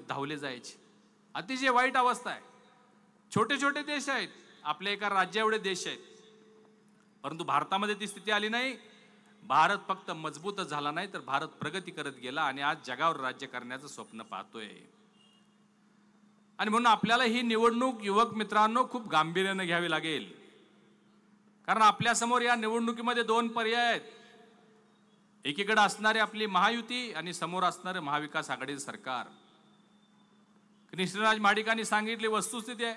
धावले जायचे. अतिशय वाईट अवस्था आहे. छोटे छोटे देश आहेत, आपल्या एका राज्या एवढे देश आहेत, परंतु भारतामध्ये ती स्थिती आली नाही. भारत फक्त मजबूत झाला नाही तर भारत प्रगती करत गेला आणि आज जगावर राज्य करण्याचं स्वप्न पाहतोय. आणि म्हणून आपल्याला ही निवडणूक युवक मित्रांनो खूप गांभीर्याने घ्यावी लागेल. कारण आपल्या समोर या निवडणुकीमध्ये दोन पर्याय आहेत. एकीकडे असणारी आपली महायुती आणि समोर असणारे महाविकास आघाडीचे सरकार. कृष्णराज महाडिकांनी सांगितली वस्तुस्थिती आहे.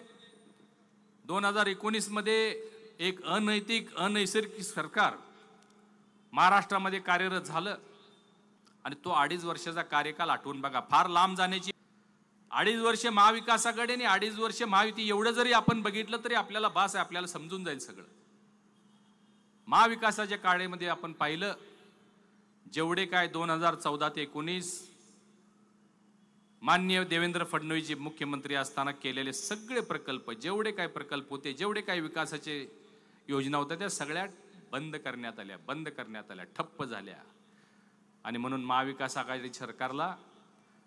2019 मध्ये एक अनैतिक अनैसर्गिक सरकार महाराष्ट्रामध्ये कार्यरत झालं आणि तो 2.5 वर्षाचा कार्यकाल आठवून बघा. फार लांब जाण्याची 2.5 वर्ष महाविकास आघाडी आणि 2.5 वर्ष महायुती एवढं जरी आपण बघितलं तरी आपल्याला बास आहे, आपल्याला समजून जाईल सगळं. महाविकासाच्या काळामध्ये आपण पाहिलं जेवढे काय 2014 ते 19 माननीय देवेंद्र फडणवीस जी मुख्यमंत्री असताना केलेले सगळे प्रकल्प, जेवढे काय प्रकल्प होते, जेवढे काय विकासाचे योजना होत्या त्या सगळ्या बंद करण्यात आल्या, ठप्प झाल्या. आणि म्हणून महाविकास आघाडी सरकारला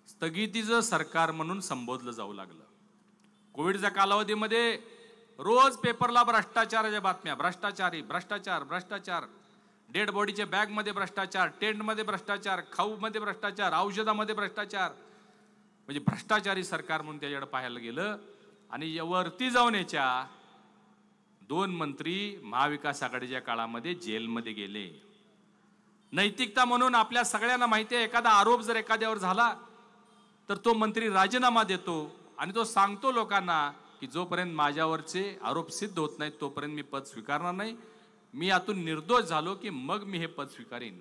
स्थगितीचं सरकार म्हणून संबोधलं जाऊ लागलं. कोविडच्या कालावधीमध्ये रोज पेपरला भ्रष्टाचाराच्या बातम्या, भ्रष्टाचार, डेड बॉडीच्या बॅगमध्ये भ्रष्टाचार, टेंटमध्ये भ्रष्टाचार, खाऊमध्ये भ्रष्टाचार, औषधामध्ये भ्रष्टाचार, म्हणजे भ्रष्टाचारी सरकार म्हणून त्याच्याकडे पाहायला गेलं. आणि वरती जाऊन याच्या 2 मंत्री महाविकास आघाडीच्या काळामध्ये जेलमध्ये गेले. नैतिकता म्हणून आपल्या सगळ्यांना माहिती आहे, एखादा आरोप जर एखाद्यावर झाला तर तो मंत्री राजीनामा देतो आणि तो सांगतो लोकांना की जोपर्यंत माझ्यावरचे आरोप सिद्ध होत नाहीत तोपर्यंत मी पद स्वीकारणार नाही, मी यातून निर्दोष झालो की मग मी हे पद स्वीकारेन.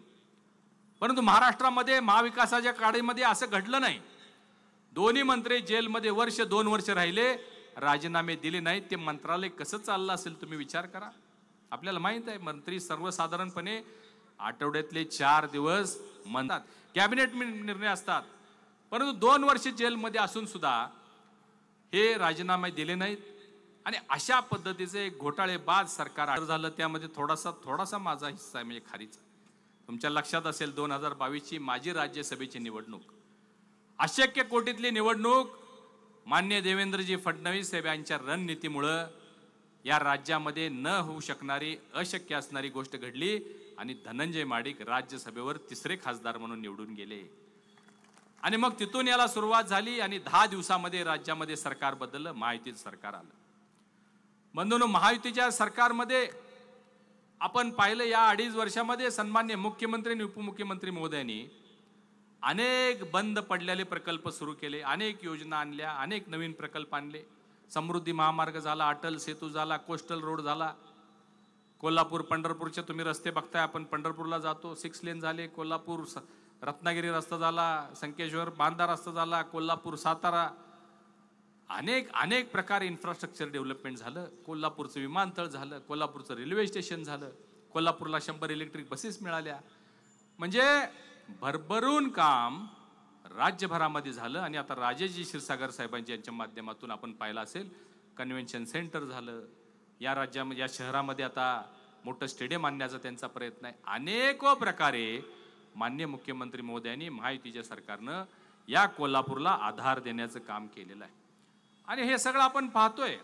परंतु महाराष्ट्रामध्ये महाविकासाच्या काळामध्ये असं घडलं नाही. दोन्ही मंत्री जेलमध्ये 1-2 वर्ष राहिले, राजीनामे दिले नाहीत. ते मंत्रालय कसं चाललं असेल तुम्ही विचार करा. आपल्याला माहित आहे मंत्री सर्वसाधारणपणे आठवड्यातले 4 दिवस म्हणतात, कॅबिनेट निर्णय असतात, परंतु 2 वर्ष जेलमध्ये असून सुद्धा हे राजीनामे दिले नाहीत. आणि अशा पद्धतीचे एक घोटाळेबाज सरकार झालं. त्यामध्ये थोडासा माझा हिस्सा आहे, म्हणजे खारीचा. तुमच्या लक्षात असेल 2022ची माझी राज्यसभेची निवडणूक, अशक्य कोटीतली निवडणूक, माननीय देवेंद्रजी फडणवीस यांच्या रणनीतीमुळं या राज्यामध्ये न होऊ शकणारी, अशक्य असणारी गोष्ट घडली आणि धनंजय महाडिक राज्यसभेवर 3रे खासदार म्हणून निवडून गेले. आणि मग तिथून याला सुरुवात झाली आणि 10 दिवसामध्ये राज्यामध्ये सरकार बदललं, महायुतीचं सरकार आलं. बंधूंनो, महायुतीच्या सरकारमध्ये आपण पाहिलं या 2.5 वर्षामध्ये सन्मान्य मुख्यमंत्री आणि उपमुख्यमंत्री महोदयांनी अनेक बंद पडलेले प्रकल्प सुरू केले, अनेक योजना आणल्या, अनेक नवीन प्रकल्प आणले. समृद्धी महामार्ग झाला, अटल सेतू झाला, कोस्टल रोड झाला, कोल्हापूर पंढरपूरचे तुम्ही रस्ते बघताय, आपण पंढरपूरला जातो 6 लेन झाले, कोल्हापूर रत्नागिरी रस्ता झाला, संकेश्वर बांदा रस्ता झाला, कोल्हापूर सातारा, अनेक प्रकारे इन्फ्रास्ट्रक्चर डेव्हलपमेंट झालं. कोल्हापूरचं विमानतळ झालं, कोल्हापूरचं रेल्वे स्टेशन झालं, कोल्हापूरला 100 इलेक्ट्रिक बसेस मिळाल्या. म्हणजे भरभरून काम राज्यभरामध्ये झालं. आणि आता राजेजी क्षीरसागर साहेबांची यांच्या माध्यमातून आपण पाहिलं असेल कन्व्हेन्शन सेंटर झालं. या राज्यामध्ये, या शहरामध्ये आता मोठं स्टेडियम आणण्याचा त्यांचा प्रयत्न आहे. अनेक प्रकारे माननीय मुख्यमंत्री महोदयांनी महायुतीच्या सरकारनं या कोल्हापूरला आधार देण्याचं काम केलेलं आहे. आणि हे सगळं आपण पाहतोय.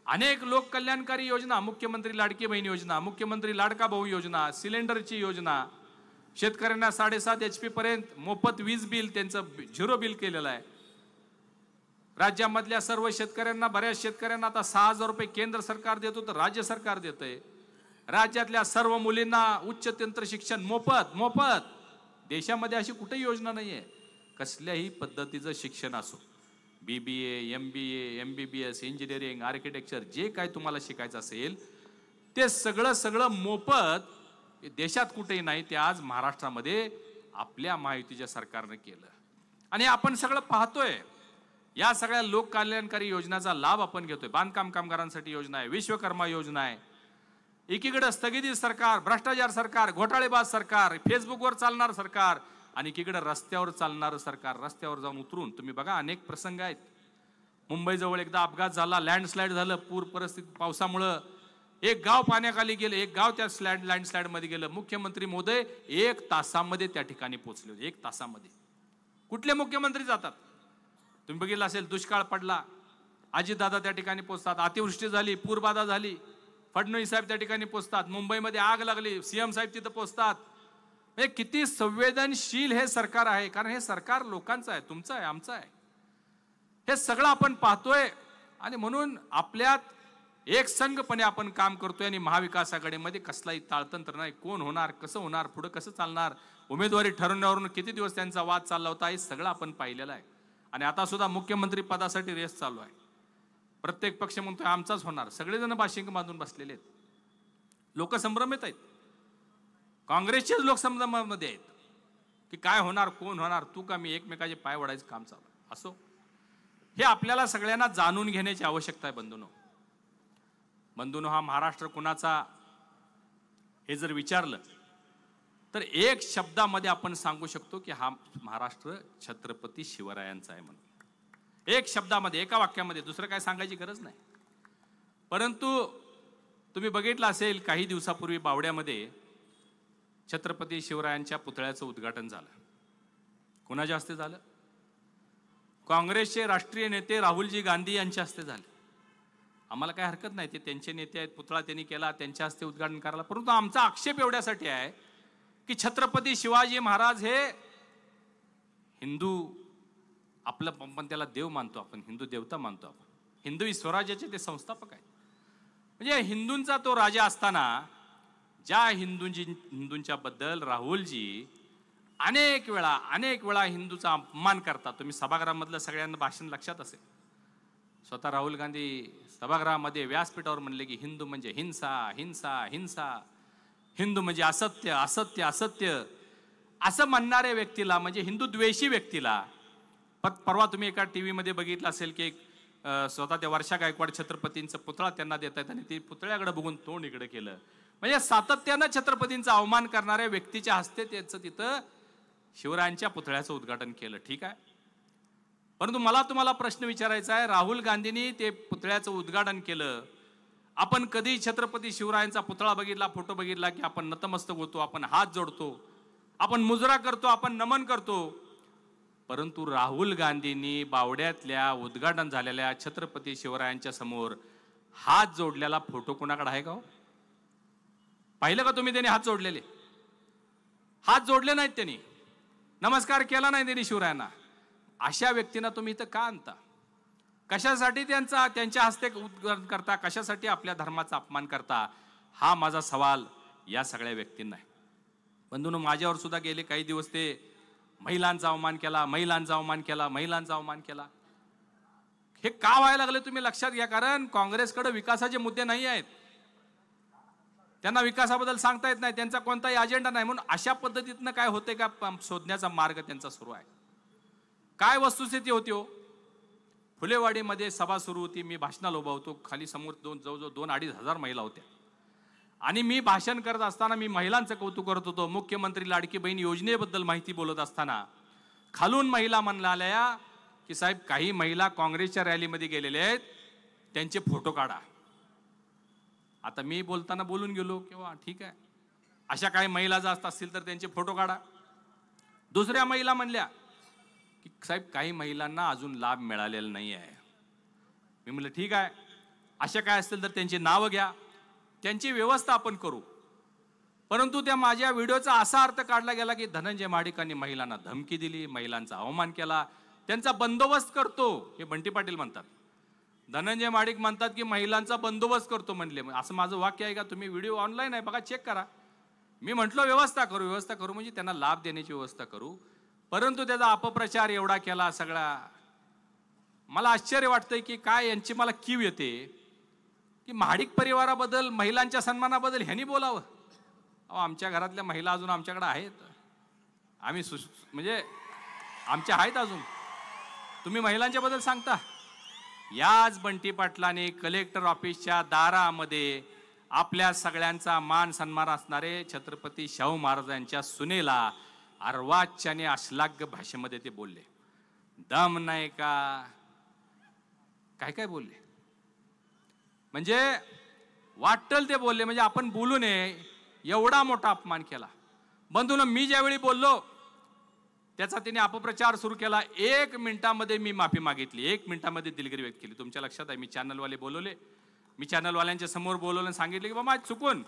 अनेक लोक कल्याणकारी योजना, मुख्यमंत्री लाडकी बहीण योजना, मुख्यमंत्री लाडका भाऊ योजना, सिलेंडरची योजना, शेतकऱ्यांना 7.5 HP पर्यंत मोफत वीज बिल त्यांचं 0 बिल केलेलं आहे. राज्यामधल्या सर्व शेतकऱ्यांना, बऱ्याच शेतकऱ्यांना आता 6,000 रुपये केंद्र सरकार देतो तर राज्य सरकार देतंय. राज्यातल्या सर्व मुलींना उच्च तंत्र शिक्षण मोफत. देशामध्ये अशी कुठेही योजना नाहीये. कसल्याही पद्धतीचं शिक्षण असो, BBA, MBA, MBBS, engineering, architecture, जे काय तुम्हाला शिकायचं असेल ते सगळं मोफत देशात कुठेही नाही. ते आज महाराष्ट्रामध्ये आपल्या महायुतीच्या सरकारने केलं. आणि आपण सगळं पाहतोय. या सगळ्या लोक कल्याणकारी योजनाचा लाभ आपण घेतोय. बांधकाम कामगारांसाठी योजना आहे, विश्वकर्मा योजना आहे. एकीकडे स्थगिती सरकार, भ्रष्टाचार सरकार, घोटाळेबाज सरकार, फेसबुकवर चालणार सरकार, आणि एकीकडे रस्त्यावर चालणारं सरकार. रस्त्यावर जाऊन उतरून तुम्ही बघा, अनेक प्रसंग आहेत. मुंबईजवळ एकदा अपघात झाला, लँडस्लाईड झालं, पूर परिस्थिती, पावसामुळं एक गाव पाण्याखाली गेलं, एक गाव त्या लँडस्लाईड मध्ये गेलं. मुख्यमंत्री महोदय 1 तासामध्ये त्या ठिकाणी पोहोचले होते. 1 तासामध्ये. कुठले मुख्यमंत्री जातात? तुम्ही बघितलं असेल, दुष्काळ पडला, अजितदादा त्या ठिकाणी पोहोचतात, अतिवृष्टी झाली, पूरबाधा झाली, फडणवीस साहेब त्या ठिकाणी पोहोचतात, मुंबईमध्ये आग लागली, सीएम साहेब तिथं पोहोचतात. म्हणजे किती संवेदनशील हे सरकार आहे, कारण हे सरकार लोकांचं आहे, तुमचं आहे, आमचं आहे. हे सगळं आपण पाहतोय आणि म्हणून आपल्यात एक संघपणे आपण काम करतोय आणि महाविकास आघाडीमध्ये कसलाही ताळतंत्र नाही. कोण होणार, कसं होणार, पुढे कसं चालणार, उमेदवारी ठरवण्यावरून किती दिवस त्यांचा वाद चालला होता, हे सगळं आपण पाहिलेलं आहे. आणि आता सुद्धा मुख्यमंत्री पदासाठी रेस चालू आहे. प्रत्येक पक्ष म्हणतोय आमचाच होणार, सगळेजण बाशिंग बांधून बसलेले आहेत. लोक संभ्रमित आहेत, काँग्रेसचेच लोक संभ्रमामध्ये आहेत की काय होणार, कोण होणार, तू का मी, एकमेकाचे पाय वडायचं काम चालू आहे. असो, हे आपल्याला सगळ्यांना जाणून घेण्याची आवश्यकता आहे. बंधूंनो, हा महाराष्ट्र कुणाचा हे जर विचारलं तर एक शब्दामध्ये आपण सांगू शकतो की हा महाराष्ट्र छत्रपती शिवरायांचा आहे म्हणून. एक शब्दामध्ये, एका वाक्यामध्ये, दुसरं काय सांगायची गरज नाही. परंतु तुम्ही बघितलं असेल, काही दिवसापूर्वी बावड्यामध्ये छत्रपती शिवरायांच्या पुतळ्याचं उद्घाटन झालं. कोणाच्या हस्ते झालं? काँग्रेसचे राष्ट्रीय नेते राहुलजी गांधी यांच्या हस्ते झाले. आम्हाला काय हरकत नाही, ते त्यांचे नेते आहेत, पुतळा त्यांनी केला, त्यांच्या हस्ते उद्घाटन करायला. परंतु आमचा आक्षेप एवढ्यासाठी आहे की छत्रपती शिवाजी महाराज हे हिंदू, आपलं पण त्याला देव मानतो आपण, हिंदू देवता मानतो आपण, हिंदवी स्वराज्याचे ते संस्थापक आहेत. म्हणजे हिंदूंचा तो राजा असताना ज्या हिंदूंच्या बद्दल राहुलजी अनेक वेळा हिंदूचा अपमान करतात. तुम्ही सभागृहामधलं सगळ्यांना भाषण लक्षात असेल. स्वतः राहुल गांधी सभागृहामध्ये व्यासपीठावर म्हणले की हिंदू म्हणजे हिंसा, हिंसा, हिंसा, हिंदू म्हणजे असत्य, असत्य, असत्य, असं म्हणणाऱ्या व्यक्तीला, म्हणजे हिंदू द्वेषी व्यक्तीला, परवा तुम्ही एका टीव्हीमध्ये बघितलं असेल की स्वतः त्या वर्षा गायकवाड छत्रपतींचा पुतळा त्यांना देत आहेत आणि ते पुतळ्याकडे बघून तोंड इकडे केलं. म्हणजे सातत्यानं छत्रपतींचा अवमान करणाऱ्या व्यक्तीच्या हस्ते त्याचं तिथं शिवरायांच्या पुतळ्याचं उद्घाटन केलं. ठीक आहे, परंतु मला तुम्हाला प्रश्न विचारायचा आहे, राहुल गांधींनी ते पुतळ्याचं उद्घाटन केलं, आपण कधी छत्रपती शिवरायांचा पुतळा बघितला, फोटो बघितला की आपण नतमस्तक होतो, आपण हात जोडतो, आपण मुजरा करतो, आपण नमन करतो. परंतु राहुल गांधींनी बावड्यातल्या उद्घाटन झालेल्या छत्रपती शिवरायांच्या समोर हात जोडलेला फोटो कोणाकडे आहे का हो? पाहिलं का तुम्ही? त्यांनी हात जोडलेले, हात जोडले नाहीत, त्यांनी नमस्कार केला नाही त्यांनी शिवरायांना. अशा व्यक्तींना तुम्ही इथं का आणता? कशासाठी त्यांच्या हस्ते उद्घाटन करता? कशासाठी आपल्या धर्माचा अपमान करता? हा माझा सवाल या सगळ्या व्यक्तींना आहे. बंधूंनो, माझ्यावर सुद्धा गेले काही दिवस ते महिलांचा अवमान केला, महिलांचा अवमान केला, महिलांचा अवमान केला. हे का व्हायला लागले तुम्ही लक्षात घ्या. कारण काँग्रेसकडे विकासाचे मुद्दे नाही आहेत, त्यांना विकासाबद्दल सांगता येत नाही, त्यांचा कोणताही अजेंडा नाही. म्हणून अशा पद्धतीनं काय होते का शोधण्याचा मार्ग त्यांचा सुरू आहे. काय वस्तुस्थिती होती हो? फुलेवाडीमध्ये सभा सुरू होती, मी भाषणाला उभा होतो, खाली समोर जवळजवळ 2-2.5 हजार महिला होत्या आणि मी भाषण करत असताना मी महिलांचं कौतुक करत होतो. मुख्यमंत्री लाडकी बहीण योजनेबद्दल माहिती बोलत असताना खालून महिला म्हणाल्या की साहेब, काही महिला काँग्रेसच्या रॅलीमध्ये गेलेल्या आहेत, त्यांचे फोटो काढा. आता मी बोलताना बोलून गेलो किंवा ठीक आहे, अशा काही महिला जास्त असतील तर त्यांचे फोटो काढा. दुसऱ्या महिला म्हणल्या की साहेब, काही महिलांना अजून लाभ मिळालेला नाही आहे. मी म्हणलं ठीक आहे, अशा काय असतील तर त्यांची नावं घ्या, त्यांची व्यवस्था आपण करू. परंतु त्या माझ्या व्हिडिओचा असा अर्थ काढला गेला की धनंजय महाडिकांनी महिलांना धमकी दिली, महिलांचा अवमान केला, त्यांचा बंदोबस्त करतो, हे बंटी पाटील म्हणतात. धनंजय महाडिक म्हणतात की महिलांचा बंदोबस्त करतो म्हणले. असं माझं वाक्य आहे का? तुम्ही व्हिडिओ ऑनलाईन आहे, बघा, चेक करा. मी म्हटलो व्यवस्था करू, व्यवस्था करू म्हणजे त्यांना लाभ देण्याची व्यवस्था करू. परंतु त्याचा अपप्रचार एवढा केला सगळा. मला आश्चर्य वाटतंय की काय यांची मला कीव येते की महाडिक परिवाराबद्दल, महिलांच्या सन्मानाबद्दल ह्यांनी बोलावं. अहो, आमच्या घरातल्या महिला अजून आमच्याकडे आहेत, आम्ही म्हणजे आमच्या आहेत अजून, तुम्ही महिलांच्या बद्दल सांगता. याच बंटी पाटलाने कलेक्टर ऑफिसच्या दारामध्ये आपल्या सगळ्यांचा मान सन्मान असणारे छत्रपती शाहू महाराजांच्या सुनेला अर्वाच्याने अश्लाघ्य भाषेमध्ये ते बोलले. दम नाही का, काय काय बोलले, म्हणजे वाटल ते बोलले, म्हणजे आपण बोलू नये एवढा मोठा अपमान केला. बंधूंनो, मी ज्यावेळी बोललो त्याचा तिने अपप्रचार सुरू केला. 1 मिनिटामध्ये मी माफी मागितली, 1 मिनिटामध्ये दिलगिरी व्यक्त केली. तुमच्या लक्षात आहे, मी चॅनलवाले बोलवले, मी चॅनलवाल्यांच्या समोर बोलवलं आणि सांगितलं की बाबा चुकून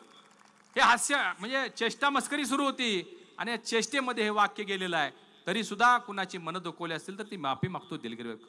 हे हास्य म्हणजे चेष्टा मस्करी सुरू होती आणि या चेष्टेमध्ये हे वाक्य गेलेलं आहे. तरी सुद्धा कुणाची मनं दुखवली असतील तर ती माफी मागतो, दिलगिरी व्यक्त